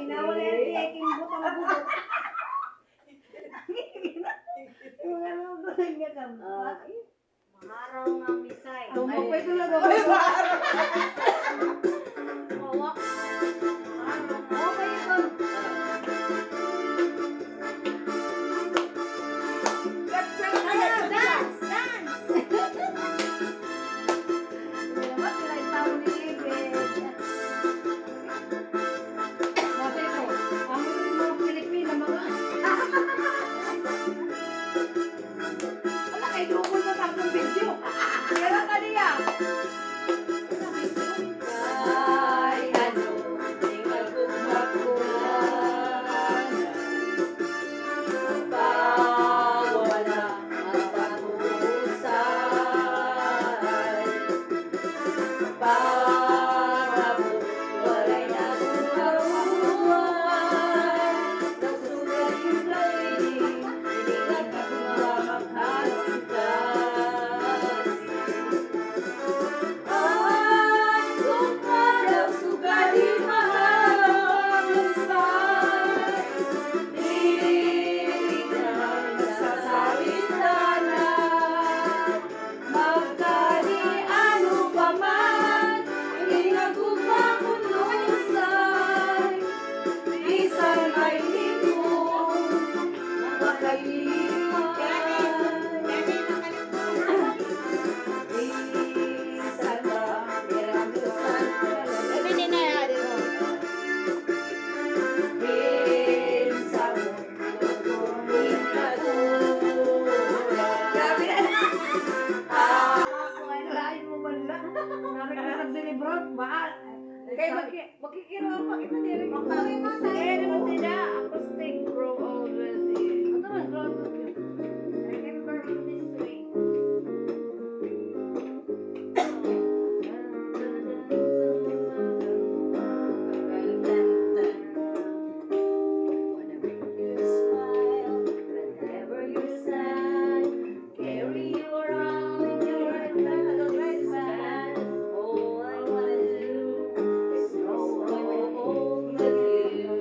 Ginawa na yan, tiyaking butang-butot. Yung ano ko lang niya ka. Maharaw nga misay. Tumbok pa ito lang. Mawak. Okay ito. Dance! Dapat sila itaw ni Ibig. Kasi ito, ang mga Pilipina, mga... Wala, kay Dukol na takong video. Kaya ka niya. Ay, ano, tinggal kumagkuhan. Pawala, mapag-usay. Parabo, walay nagkuhawan. Nagsugat yung kawiling, hinigat at mamamaghasigasi. Ay, kung parang sugali mahasay, dinig na sasalitanan. Magkani-ano pa man, inagugma kong lusay. Isang ay limong makalimutan. Isang ba, mirakusan ka lang. Sa mundo kong ikatulad. Grabe na. Ah, Lain mo man lang. Narag-narag din ni Bro. Mahal. Kaya makikiraw pa kita din. Kaya naman nila, acoustic grow old with you. Ano naman, Bro? Remember in this way. Wanna make you smile whenever you're sad. Carry you around in your little band. All I wanna do is grow old with you.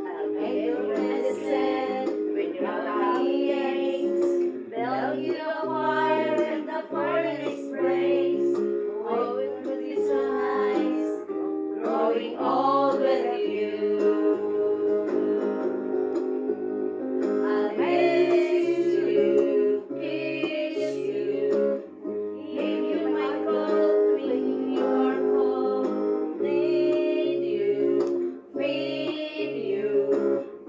I'll make your medicine when your tummy aches. Bell you the fire and the furnace breaks. Oh, it would be so nice growing old with you. I'll miss you, kiss you, give you my coat when you are cold, need you, feed you,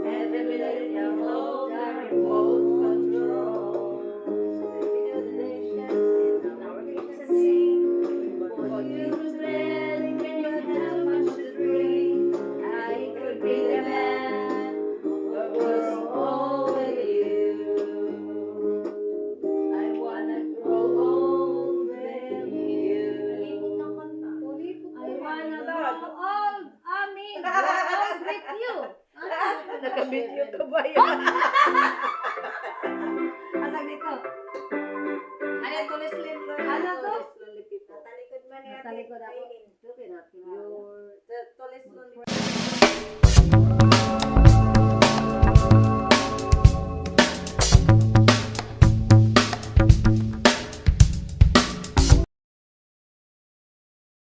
every minute you hold our remote control. So baby, do the dishes and our kitchen sink. Put you to bed when you have much to drink. I could be the man who was old with you. I wanna grow old with you. I wanna grow old. Amin. Grow old with you. Nakabidyo ka ba yan? Asag dito. Ano tulis lin? Ano to? Talikod man yan. Talikod ako. Your tulis